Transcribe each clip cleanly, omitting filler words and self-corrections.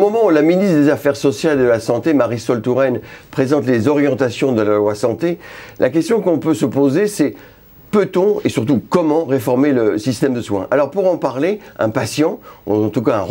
moment où la ministre des Affaires sociales et de la Santé, Marisol Touraine, présente les orientations de la loi santé, la question qu'on peut se poser, c'est peut-on, et surtout comment, réformer le système de soins? Alors pour en parler, un patient, ou en tout cas un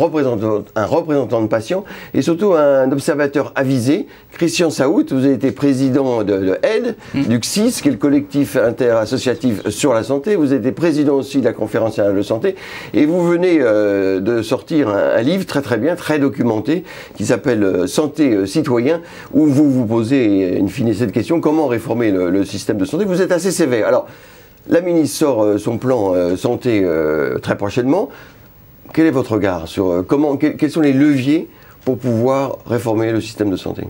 représentant de patient, et surtout un observateur avisé, Christian Saout, vous avez été président de AIDE, du CSIS, qui est le collectif interassociatif sur la santé, vous avez été président aussi de la Conférence nationale de santé, et vous venez de sortir un livre très très bien, très documenté, qui s'appelle Santé citoyen, où vous vous posez, in fine, cette question, comment réformer le système de santé? Vous êtes assez sévère. Alors, la ministre sort son plan santé très prochainement. Quel est votre regard sur quels sont les leviers pour pouvoir réformer le système de santé?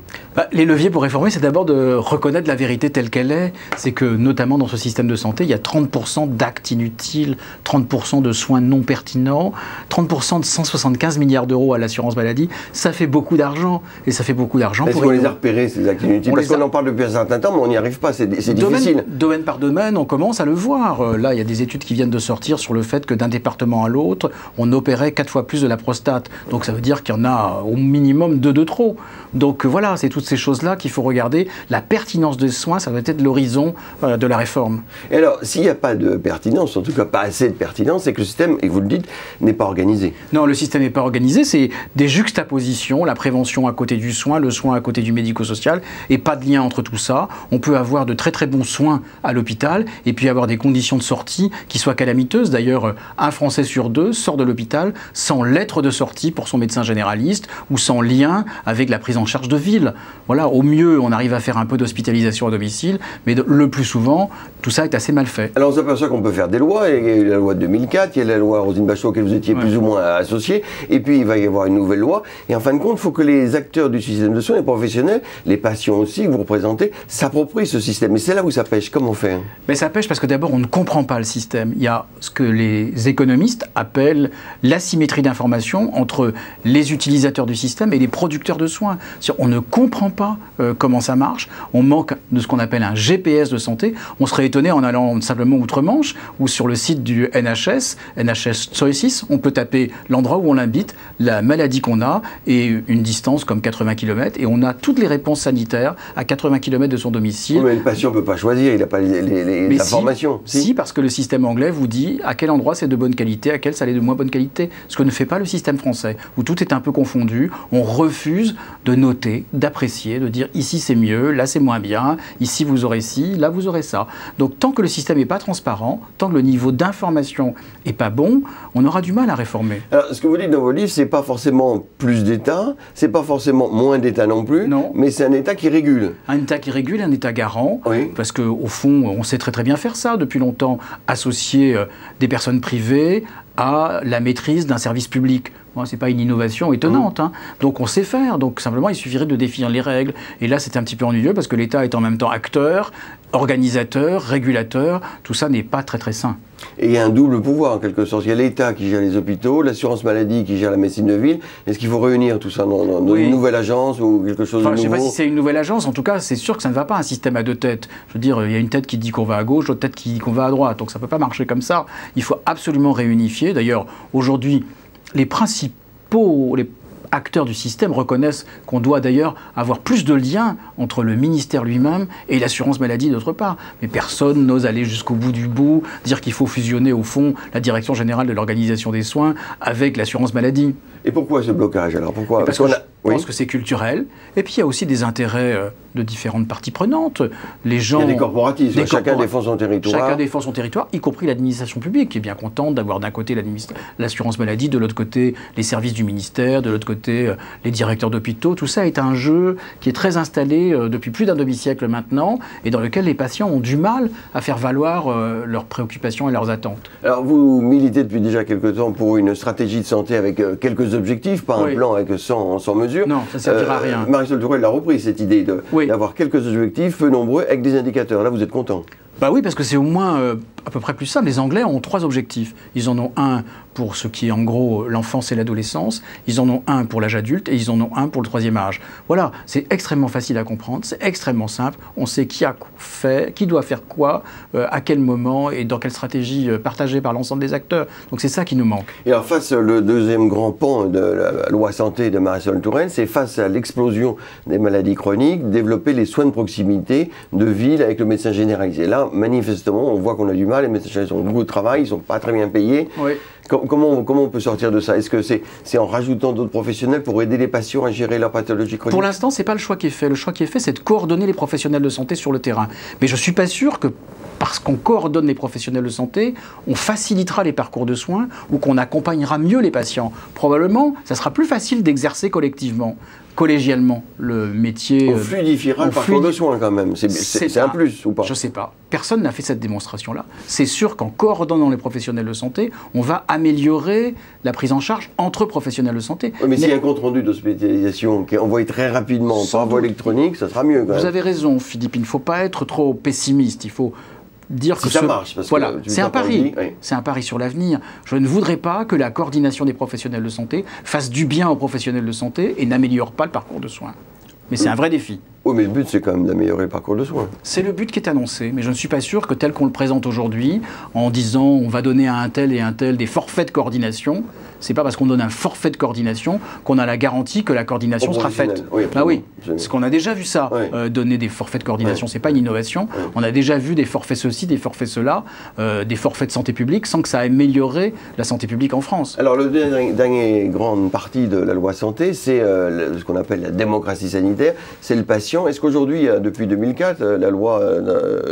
Les leviers pour réformer, c'est d'abord de reconnaître la vérité telle qu'elle est. C'est que, notamment dans ce système de santé, il y a 30% d'actes inutiles, 30% de soins non pertinents, 30% de 175 milliards d'euros à l'assurance maladie. Ça fait beaucoup d'argent. Et ça fait beaucoup d'argent pour... Est-ce qu'on les a repérés, ces actes inutiles? Parce qu'on en parle depuis un certain temps, mais on n'y arrive pas, c'est difficile. Domaine par domaine, on commence à le voir. Là, il y a des études qui viennent de sortir sur le fait que d'un département à l'autre, on opérait 4 fois plus de la prostate. Donc ça veut dire qu'il y en a au minimum 2 de trop. Donc voilà, c'est toutes ces choses-là qu'il faut regarder. La pertinence des soins, ça va être l'horizon de la réforme. Et alors, s'il n'y a pas de pertinence, en tout cas pas assez de pertinence, c'est que le système, et vous le dites, n'est pas organisé. Non, le système n'est pas organisé, c'est des juxtapositions, la prévention à côté du soin, le soin à côté du médico-social, et pas de lien entre tout ça. On peut avoir de très très bons soins à l'hôpital, et puis avoir des conditions de sortie qui soient calamiteuses. D'ailleurs, un Français sur 2 sort de l'hôpital sans lettre de sortie pour son médecin généraliste, ou sans lien avec la prise en charge de ville. Voilà, au mieux, on arrive à faire un peu d'hospitalisation à domicile, mais le plus souvent, tout ça est assez mal fait. Alors on s'aperçoit qu'on peut faire des lois. Il y a eu la loi de 2004, il y a la loi Roselyne Bachelot auquel vous étiez plus ou moins associé, et puis il va y avoir une nouvelle loi. Et en fin de compte, il faut que les acteurs du système de soins, les professionnels, les patients aussi, que vous représentez, s'approprient ce système. Et c'est là où ça pêche. Comment faire? Mais ça pêche parce que d'abord, on ne comprend pas le système. Il y a ce que les économistes appellent l'asymétrie d'information entre les utilisateurs du système et les producteurs de soins. On ne comprend pas comment ça marche, on manque de ce qu'on appelle un GPS de santé. On serait étonné en allant simplement outre-Manche ou sur le site du NHS Choices, on peut taper l'endroit où on l'habite, la maladie qu'on a et une distance comme 80 km et on a toutes les réponses sanitaires à 80 km de son domicile. Mais le patient ne peut pas choisir, il n'a pas les informations. Si, parce que le système anglais vous dit à quel endroit c'est de bonne qualité, à quel ça l'est de moins bonne qualité. Ce que ne fait pas le système français, où tout est un peu confondu, on refuse de noter, d'apprécier, de dire ici c'est mieux, là c'est moins bien, ici vous aurez ci, là vous aurez ça. Donc tant que le système n'est pas transparent, tant que le niveau d'information n'est pas bon, on aura du mal à réformer. Alors ce que vous dites dans vos livres, c'est pas forcément plus d'État, c'est pas forcément moins d'État non plus, non. Mais c'est un État qui régule. Un État qui régule, un État garant, oui. Parce qu'au fond, on sait très très bien faire ça depuis longtemps, associer des personnes privées à la maîtrise d'un service public. Bon, ce n'est pas une innovation étonnante, hein. Donc on sait faire, donc simplement il suffirait de définir les règles. Et là c'est un petit peu ennuyeux parce que l'État est en même temps acteur, organisateur, régulateur, tout ça n'est pas très très sain. Et il y a un double pouvoir en quelque sorte. Il y a l'État qui gère les hôpitaux, l'assurance maladie qui gère la médecine de ville. Est-ce qu'il faut réunir tout ça dans une nouvelle agence ou quelque chose de nouveau? Je ne sais pas si c'est une nouvelle agence, en tout cas c'est sûr que ça ne va pas un système à 2 têtes. Je veux dire, il y a une tête qui dit qu'on va à gauche, l'autre tête qui dit qu'on va à droite, donc ça ne peut pas marcher comme ça. Il faut absolument réunifier. D'ailleurs, aujourd'hui, les acteurs du système reconnaissent qu'on doit d'ailleurs avoir plus de liens entre le ministère lui-même et l'assurance maladie d'autre part. Mais personne n'ose aller jusqu'au bout du bout, dire qu'il faut fusionner au fond la direction générale de l'organisation des soins avec l'assurance maladie. Et pourquoi ce blocage alors? Pourquoi? Parce que je pense que c'est culturel. Et puis il y a aussi des intérêts de différentes parties prenantes. Les gens, il y a des corporatismes, chacun défend son territoire. Chacun défend son territoire, y compris l'administration publique, qui est bien contente d'avoir d'un côté l'assurance maladie, de l'autre côté les services du ministère, de l'autre côté les directeurs d'hôpitaux. Tout ça est un jeu qui est très installé depuis plus d'un demi-siècle maintenant et dans lequel les patients ont du mal à faire valoir leurs préoccupations et leurs attentes. Alors vous militez depuis déjà quelque temps pour une stratégie de santé avec quelques objectifs, pas un plan avec 100 mesures. Non, ça ne servira à rien. Marisol Touraine l'a repris, cette idée d'avoir quelques objectifs peu nombreux avec des indicateurs. Là, vous êtes content? Bah oui, parce que c'est au moins à peu près plus simple. Les Anglais ont 3 objectifs. Ils en ont un pour ce qui est en gros l'enfance et l'adolescence, ils en ont un pour l'âge adulte et ils en ont un pour le 3e âge. Voilà, c'est extrêmement facile à comprendre, c'est extrêmement simple. On sait qui a fait, qui doit faire quoi, à quel moment et dans quelle stratégie partagée par l'ensemble des acteurs. Donc c'est ça qui nous manque. Et alors face le deuxième grand pan de la loi santé de Marisol Touraine, c'est face à l'explosion des maladies chroniques, développer les soins de proximité de ville avec le médecin généralisé. Là, manifestement, on voit qu'on a du mal, les médecins généralistes ont beaucoup de travail, ils ne sont pas très bien payés. Oui. Comment on peut sortir de ça? Est-ce que c'est en rajoutant d'autres professionnels pour aider les patients à gérer leur pathologie chronique? Pour l'instant, ce n'est pas le choix qui est fait. Le choix qui est fait, c'est de coordonner les professionnels de santé sur le terrain. Mais je ne suis pas sûr que parce qu'on coordonne les professionnels de santé, on facilitera les parcours de soins ou qu'on accompagnera mieux les patients. Probablement, ça sera plus facile d'exercer collectivement, collégialement, le métier. On fluidifiera le parcours de soins quand même. C'est un plus ou pas? Je ne sais pas. Personne n'a fait cette démonstration-là. C'est sûr qu'en coordonnant les professionnels de santé, on va améliorer la prise en charge entre professionnels de santé. Oui, mais s'il y a un compte rendu d'hospitalisation qui est envoyé très rapidement par voie électronique, ça sera mieux quand même. Vous avez raison, Philippe. Il ne faut pas être trop pessimiste. Il faut dire que ça marche, parce voilà, que c'est un pari. Oui. C'est un pari sur l'avenir. Je ne voudrais pas que la coordination des professionnels de santé fasse du bien aux professionnels de santé et n'améliore pas le parcours de soins. Mais c'est un vrai défi. Oui, mais le but, c'est quand même d'améliorer le parcours de soins. C'est le but qui est annoncé, mais je ne suis pas sûr que tel qu'on le présente aujourd'hui, en disant on va donner à un tel et un tel des forfaits de coordination, c'est pas parce qu'on donne un forfait de coordination qu'on a la garantie que la coordination sera faite. Oui, bah oui, parce qu'on a déjà vu ça, donner des forfaits de coordination, c'est pas une innovation. On a déjà vu des forfaits ceci, des forfaits cela, des forfaits de santé publique, sans que ça ait amélioré la santé publique en France. Alors, le dernier grande partie de la loi santé, c'est ce qu'on appelle la démocratie sanitaire, c'est le patient. Est-ce qu'aujourd'hui, depuis 2004, la loi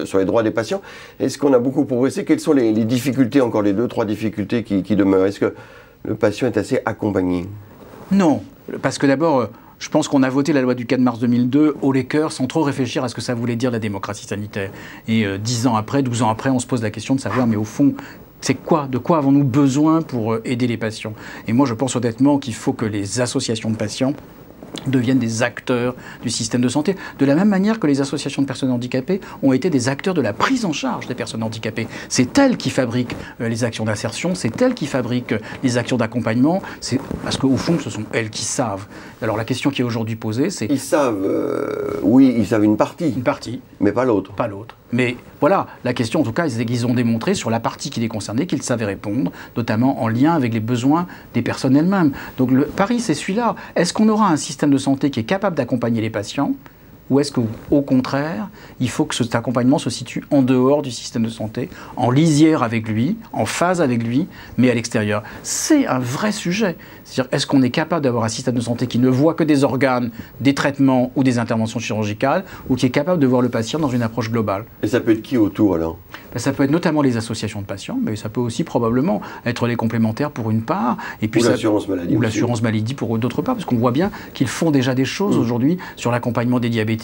sur les droits des patients, est-ce qu'on a beaucoup progressé? Quelles sont les difficultés, encore les 2-3 difficultés qui demeurent? Est-ce que le patient est assez accompagné? Non, parce que d'abord, je pense qu'on a voté la loi du 4 mars 2002 haut les cœurs sans trop réfléchir à ce que ça voulait dire la démocratie sanitaire. Et 10 ans après, 12 ans après, on se pose la question de savoir, mais au fond, de quoi avons-nous besoin pour aider les patients? Et moi, je pense honnêtement qu'il faut que les associations de patients deviennent des acteurs du système de santé, de la même manière que les associations de personnes handicapées ont été des acteurs de la prise en charge des personnes handicapées. C'est elles qui fabriquent les actions d'insertion, c'est elles qui fabriquent les actions d'accompagnement, parce qu'au fond, ce sont elles qui savent. Alors la question qui est aujourd'hui posée, c'est... Ils savent, oui, ils savent une partie. Une partie. Mais pas l'autre. Pas l'autre. Mais voilà, la question en tout cas, c'est qu'ils ont démontré sur la partie qui les concernait qu'ils savaient répondre, notamment en lien avec les besoins des personnes elles-mêmes. Donc le pari, c'est celui-là. Est-ce qu'on aura un système de santé qui est capable d'accompagner les patients ? Ou est-ce qu'au contraire, il faut que cet accompagnement se situe en dehors du système de santé, en lisière avec lui, en phase avec lui, mais à l'extérieur? C'est un vrai sujet. C'est-à-dire, est-ce qu'on est capable d'avoir un système de santé qui ne voit que des organes, des traitements ou des interventions chirurgicales, ou qui est capable de voir le patient dans une approche globale? Et ça peut être qui autour alors? Ça peut être notamment les associations de patients, mais ça peut aussi probablement être les complémentaires pour une part, et puis ou l'assurance maladie. Ou l'assurance maladie pour d'autre part, parce qu'on voit bien qu'ils font déjà des choses aujourd'hui sur l'accompagnement des diabétiques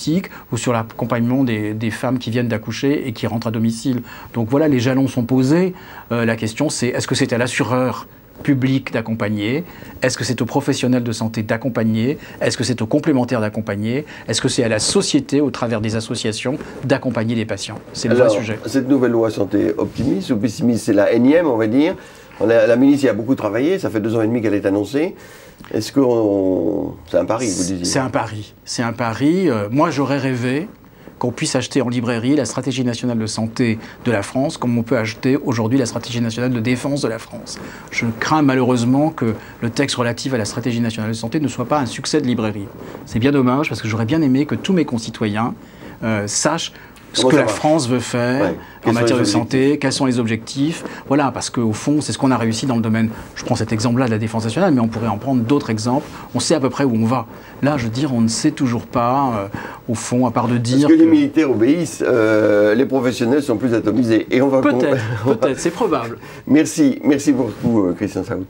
ou sur l'accompagnement des femmes qui viennent d'accoucher et qui rentrent à domicile. Donc voilà, les jalons sont posés. La question c'est, est-ce que c'est à l'assureur public d'accompagner? Est-ce que c'est aux professionnels de santé d'accompagner? Est-ce que c'est aux complémentaires d'accompagner? Est-ce que c'est à la société, au travers des associations, d'accompagner les patients? C'est le vrai sujet. Cette nouvelle loi santé, optimiste ou pessimiste, c'est la énième, on va dire. La ministre y a beaucoup travaillé, ça fait 2 ans et demi qu'elle est annoncée. Est-ce que c'est un pari, vous disiez? C'est un pari. C'est un pari. Moi, j'aurais rêvé qu'on puisse acheter en librairie la stratégie nationale de santé de la France, comme on peut acheter aujourd'hui la stratégie nationale de défense de la France. Je crains malheureusement que le texte relatif à la stratégie nationale de santé ne soit pas un succès de librairie. C'est bien dommage, parce que j'aurais bien aimé que tous mes concitoyens sachent ce que la France veut faire en matière de santé, quels sont les objectifs. Voilà, parce qu'au fond, c'est ce qu'on a réussi dans le domaine, je prends cet exemple-là de la défense nationale, mais on pourrait en prendre d'autres exemples. On sait à peu près où on va. Là, je veux dire, on ne sait toujours pas, au fond, à part de dire... Parce que les militaires obéissent, les professionnels sont plus atomisés. Et on va peut-être, c'est probable. Merci beaucoup, Christian Saout.